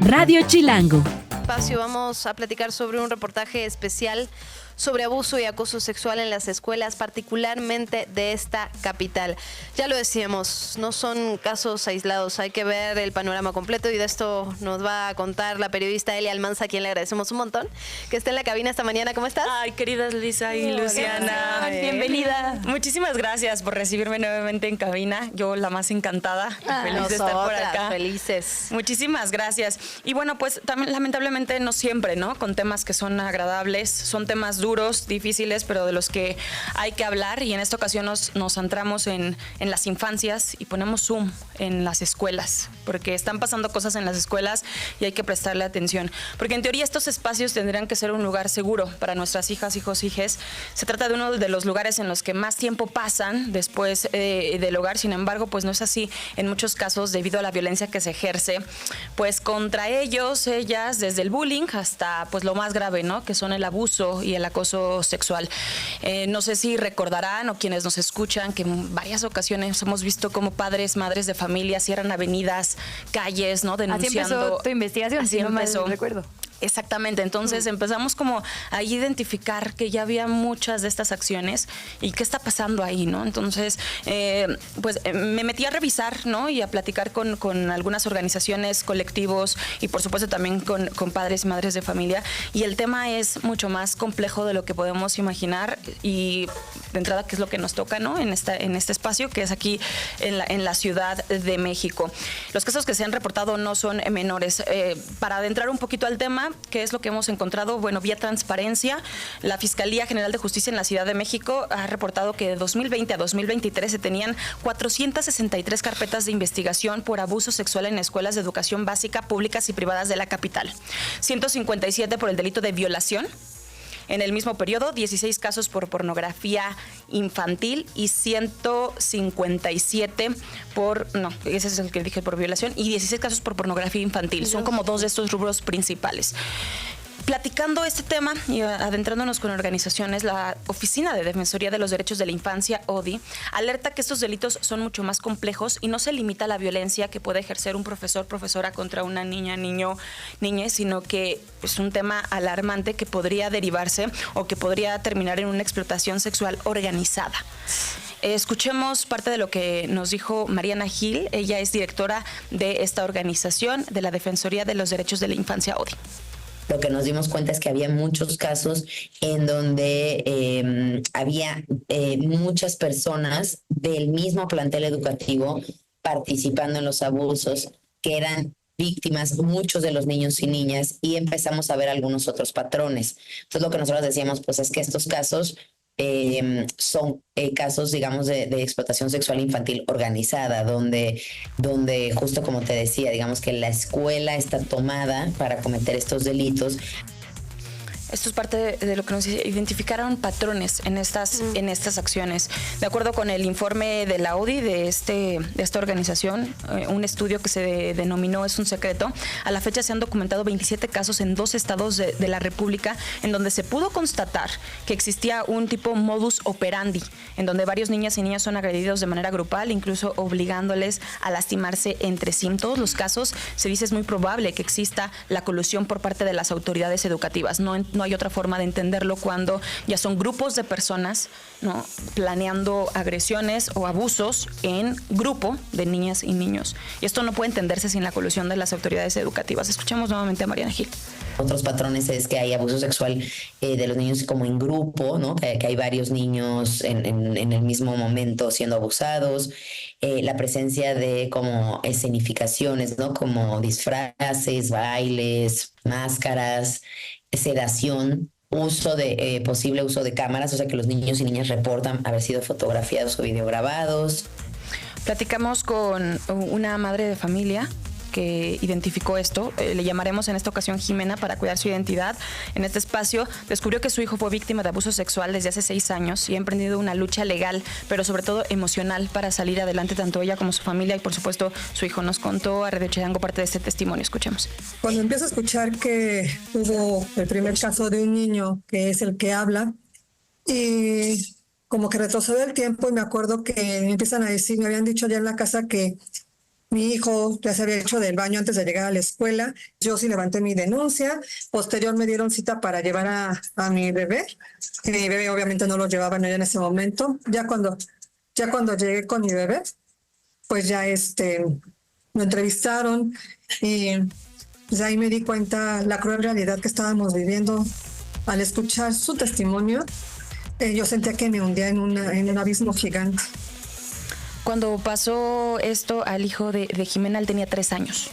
Radio Chilango. Vamos a platicar sobre un reportaje especial sobre abuso y acoso sexual en las escuelas, particularmente de esta capital. Ya lo decíamos, no son casos aislados, hay que ver el panorama completo y de esto nos va a contar la periodista Elia Almanza, a quien le agradecemos un montón, que esté en la cabina esta mañana. ¿Cómo estás? Ay, queridas Lisa y Luciana. Bienvenida. Muchísimas gracias por recibirme nuevamente en cabina. Yo la más encantada, feliz de estar por acá. Felices. Muchísimas gracias. Y bueno, pues también lamentablemente no siempre, ¿no? Con temas que son agradables, son temas duros, difíciles, pero de los que hay que hablar, y en esta ocasión nos centramos en las infancias y ponemos zoom en las escuelas, porque están pasando cosas en las escuelas y hay que prestarle atención, porque en teoría estos espacios tendrían que ser un lugar seguro para nuestras hijas, hijos, hijes. Se trata de uno de los lugares en los que más tiempo pasan después del hogar. Sin embargo, pues no es así en muchos casos, debido a la violencia que se ejerce pues contra ellos, ellas, desde el bullying hasta pues lo más grave, ¿no? Que son el abuso y el acoso sexual. No sé si recordarán, o quienes nos escuchan, que en varias ocasiones hemos visto cómo padres, madres de familia cierran avenidas, calles, ¿no? Denunciando. Así empezó tu investigación, así si no mal empezó. recuerdo. Exactamente, entonces empezamos como a identificar que ya había muchas de estas acciones y qué está pasando ahí, ¿no? Entonces, me metí a revisar, ¿no? Y a platicar con algunas organizaciones, colectivos y por supuesto también con padres y madres de familia, y el tema es mucho más complejo de lo que podemos imaginar, y de entrada, ¿qué es lo que nos toca, ¿no? En este espacio, que es aquí en la Ciudad de México. Los casos que se han reportado no son menores. Para adentrar un poquito al tema, ¿qué es lo que hemos encontrado? Bueno, vía transparencia, la Fiscalía General de Justicia en la Ciudad de México ha reportado que de 2020 a 2023 se tenían 463 carpetas de investigación por abuso sexual en escuelas de educación básica, públicas y privadas de la capital. 157 por el delito de violación. En el mismo periodo, 16 casos por pornografía infantil y 157 ese es el que dije, por violación, y 16 casos por pornografía infantil. Son como dos de estos rubros principales. Platicando este tema y adentrándonos con organizaciones, la Oficina de Defensoría de los Derechos de la Infancia, ODI, alerta que estos delitos son mucho más complejos y no se limita a la violencia que puede ejercer un profesor, profesora contra una niña, niño, niña, sino que es un tema alarmante que podría derivarse o que podría terminar en una explotación sexual organizada. Escuchemos parte de lo que nos dijo Mariana Gil. Ella es directora de esta organización, de la Defensoría de los Derechos de la Infancia, ODI. Lo que nos dimos cuenta es que había muchos casos en donde había muchas personas del mismo plantel educativo participando en los abusos, que eran víctimas, muchos de los niños y niñas, y empezamos a ver algunos otros patrones. Entonces lo que nosotros decíamos pues es que estos casos son casos, digamos, de explotación sexual infantil organizada, donde justo como te decía, digamos que la escuela está tomada para cometer estos delitos. Esto es parte de lo que nos identificaron patrones en estas acciones. De acuerdo con el informe de la ODI, de esta organización, un estudio que se denominó Es un secreto, a la fecha se han documentado 27 casos en 2 estados de la República, en donde se pudo constatar que existía un tipo modus operandi, en donde varios niñas y niños son agredidos de manera grupal, incluso obligándoles a lastimarse entre sí. En todos los casos se dice es muy probable que exista la colusión por parte de las autoridades educativas. No hay otra forma de entenderlo cuando ya son grupos de personas, ¿no?, planeando agresiones o abusos en grupo de niñas y niños. Y esto no puede entenderse sin la colusión de las autoridades educativas. Escuchemos nuevamente a Mariana Gil. Otros patrones es que hay abuso sexual de los niños como en grupo, ¿no? Que hay varios niños en el mismo momento siendo abusados. La presencia de como escenificaciones, ¿no? Como disfraces, bailes, máscaras, sedación, posible uso de cámaras, o sea que los niños y niñas reportan haber sido fotografiados o videograbados. Platicamos con una madre de familia que identificó esto. Le llamaremos en esta ocasión Jimena para cuidar su identidad. En este espacio descubrió que su hijo fue víctima de abuso sexual desde hace 6 años y ha emprendido una lucha legal, pero sobre todo emocional, para salir adelante, tanto ella como su familia y por supuesto su hijo. Nos contó a Radio Chilango parte de este testimonio. Escuchemos. Cuando empiezo a escuchar que hubo el primer caso de un niño que es el que habla, y como que retrocede el tiempo y me acuerdo que me empiezan a decir, me habían dicho ya en la casa que Mi hijo ya se había hecho del baño antes de llegar a la escuela. Yo sí levanté mi denuncia. Posterior me dieron cita para llevar a mi bebé. Y mi bebé obviamente no lo llevaban ya en ese momento. Ya cuando llegué con mi bebé, pues ya lo entrevistaron y pues ahí me di cuenta la cruel realidad que estábamos viviendo. Al escuchar su testimonio, yo sentía que me hundía en un abismo gigante. Cuando pasó esto al hijo de Jimena, él tenía 3 años.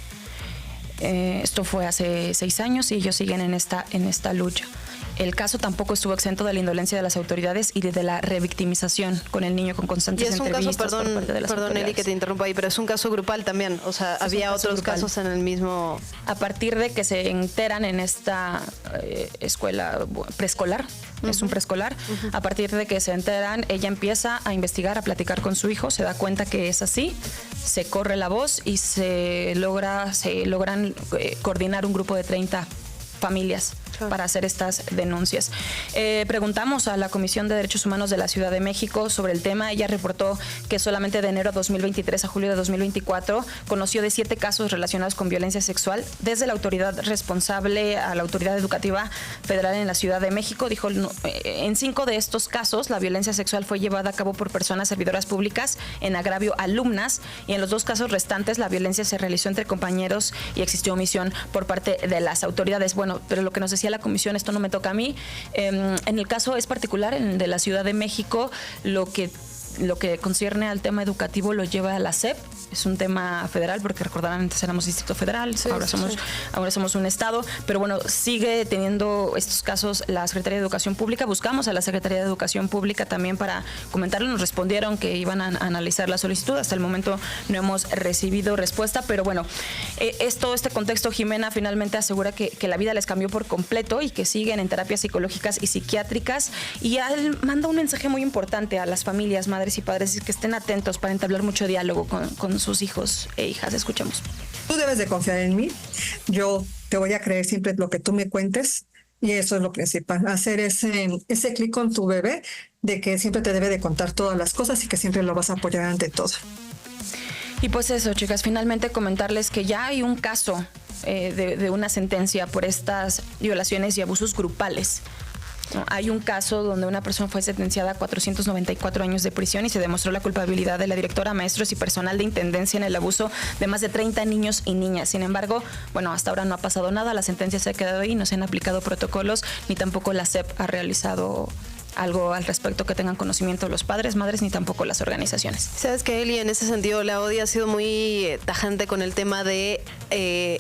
Esto fue hace 6 años y ellos siguen en esta lucha. El caso tampoco estuvo exento de la indolencia de las autoridades y de la revictimización con el niño, con constantes entrevistas. Y es un caso, por parte de las perdón autoridades. Eli que te interrumpa ahí, pero es un caso grupal también. O sea, había otros casos en el mismo... A partir de que se enteran en esta escuela preescolar, es un preescolar, a partir de que se enteran, ella empieza a investigar, a platicar con su hijo, se da cuenta que es así, se corre la voz y se logran coordinar un grupo de 30 familias para hacer estas denuncias. Preguntamos a la Comisión de Derechos Humanos de la Ciudad de México sobre el tema. Ella reportó que solamente de enero de 2023 a julio de 2024 conoció de 7 casos relacionados con violencia sexual. Desde la autoridad responsable a la autoridad educativa federal en la Ciudad de México, dijo, en 5 de estos casos la violencia sexual fue llevada a cabo por personas servidoras públicas en agravio a alumnas, y en los 2 casos restantes la violencia se realizó entre compañeros y existió omisión por parte de las autoridades. Bueno, pero lo que nos decía la comisión, esto no me toca a mí, en el caso es particular, en el de la Ciudad de México, lo que concierne al tema educativo lo lleva a la SEP. Es un tema federal, porque recordarán, antes éramos Distrito Federal, ahora somos un estado, pero bueno, sigue teniendo estos casos la Secretaría de Educación Pública. Buscamos a la Secretaría de Educación Pública también para comentarlo, nos respondieron que iban a analizar la solicitud. Hasta el momento no hemos recibido respuesta, pero bueno, todo este contexto, Jimena finalmente asegura que la vida les cambió por completo y que siguen en terapias psicológicas y psiquiátricas, y él manda un mensaje muy importante a las familias, madres y padres, que estén atentos para entablar mucho diálogo con sus hijos e hijas. Escuchemos. Tú debes de confiar en mí. Yo te voy a creer siempre lo que tú me cuentes, y eso es lo principal. Hacer ese clic con tu bebé de que siempre te debe de contar todas las cosas y que siempre lo vas a apoyar ante todo. Y pues eso, chicas, finalmente comentarles que ya hay un caso de una sentencia por estas violaciones y abusos grupales. Hay un caso donde una persona fue sentenciada a 494 años de prisión y se demostró la culpabilidad de la directora, maestros y personal de intendencia en el abuso de más de 30 niños y niñas. Sin embargo, bueno, hasta ahora no ha pasado nada, la sentencia se ha quedado ahí, no se han aplicado protocolos, ni tampoco la SEP ha realizado algo al respecto que tengan conocimiento los padres, madres, ni tampoco las organizaciones. Sabes que Eli, en ese sentido, la ODI ha sido muy tajante con el tema de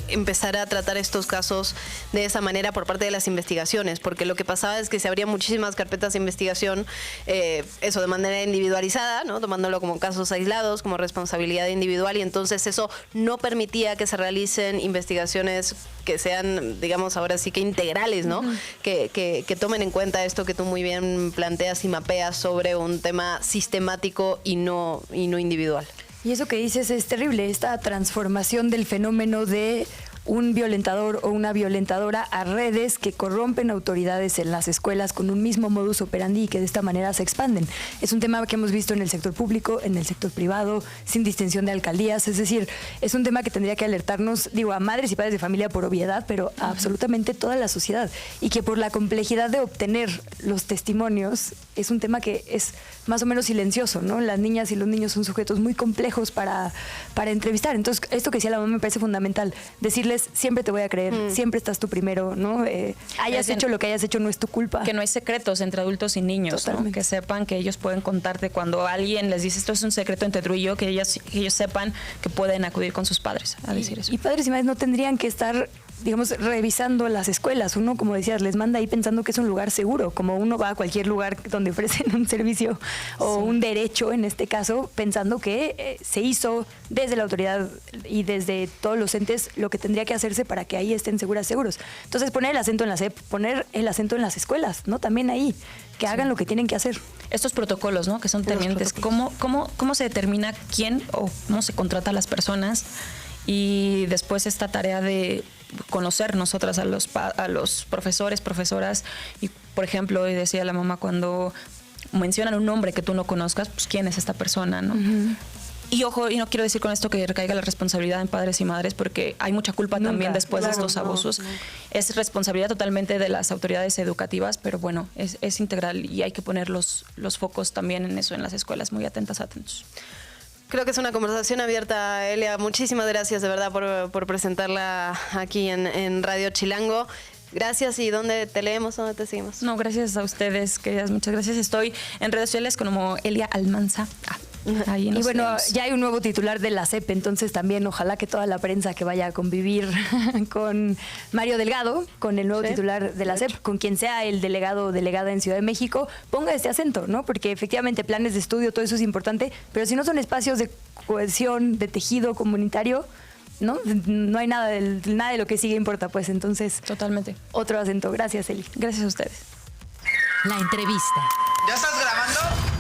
empezar a tratar estos casos de esa manera por parte de las investigaciones, porque lo que pasaba es que se abrían muchísimas carpetas de investigación, eso de manera individualizada, ¿no? Tomándolo como casos aislados, como responsabilidad individual, y entonces eso no permitía que se realicen investigaciones que sean, digamos, ahora sí que integrales, ¿no? Que tomen en cuenta esto que tú muy bien planteas y mapeas sobre un tema sistemático y no individual. Y eso que dices es terrible, esta transformación del fenómeno de un violentador o una violentadora a redes que corrompen autoridades en las escuelas con un mismo modus operandi y que de esta manera se expanden. Es un tema que hemos visto en el sector público, en el sector privado, sin distinción de alcaldías. Es decir, es un tema que tendría que alertarnos, a madres y padres de familia por obviedad, pero a absolutamente toda la sociedad. Y que por la complejidad de obtener los testimonios, es un tema que es más o menos silencioso, ¿no? Las niñas y los niños son sujetos muy complejos para entrevistar. Entonces, esto que decía la mamá me parece fundamental. Decirles, siempre te voy a creer, siempre estás tú primero, ¿no? Hayas hecho lo que hayas hecho, no es tu culpa. Que no hay secretos entre adultos y niños, ¿no? Que sepan que ellos pueden contarte cuando alguien les dice esto es un secreto entre tú y yo, que ellos sepan que pueden acudir con sus padres a decir eso. Y padres y madres no tendrían que estar, digamos, revisando las escuelas. Uno, como decías, les manda ahí pensando que es un lugar seguro, como uno va a cualquier lugar donde ofrecen un servicio o un derecho, en este caso, pensando que se hizo desde la autoridad y desde todos los entes lo que tendría que hacerse para que ahí estén seguras, seguros. Entonces, poner el acento en la SEP, poner el acento en las escuelas, ¿no? También ahí, que hagan lo que tienen que hacer. Estos protocolos, ¿no? Que son temientes. ¿Cómo se determina quién o cómo se contrata a las personas? Y después esta tarea de conocer nosotras a los profesores, profesoras, y por ejemplo, decía la mamá, cuando mencionan un nombre que tú no conozcas, pues quién es esta persona, ¿no? Y ojo, y no quiero decir con esto que recaiga la responsabilidad en padres y madres, porque hay mucha culpa también después de estos abusos. Es responsabilidad totalmente de las autoridades educativas, pero bueno, es integral y hay que poner los focos también en eso, en las escuelas, muy atentos. Creo que es una conversación abierta, Elia. Muchísimas gracias de verdad por presentarla aquí en Radio Chilango. Gracias. ¿Y dónde te leemos? ¿Dónde te seguimos? No, gracias a ustedes, queridas. Muchas gracias. Estoy en redes sociales como Elia Almanza. Ahí y bueno, vemos. ya hay un nuevo titular de la SEP, entonces también ojalá que toda la prensa que vaya a convivir con Mario Delgado, con el nuevo titular de la SEP, con quien sea el delegado o delegada en Ciudad de México, ponga este acento, ¿no? Porque efectivamente planes de estudio, todo eso es importante, pero si no son espacios de cohesión, de tejido comunitario, ¿no? No hay nada de lo que sigue importa, pues entonces. Totalmente. Otro acento. Gracias, Eli. Gracias a ustedes. La entrevista. ¿Ya estás grabando?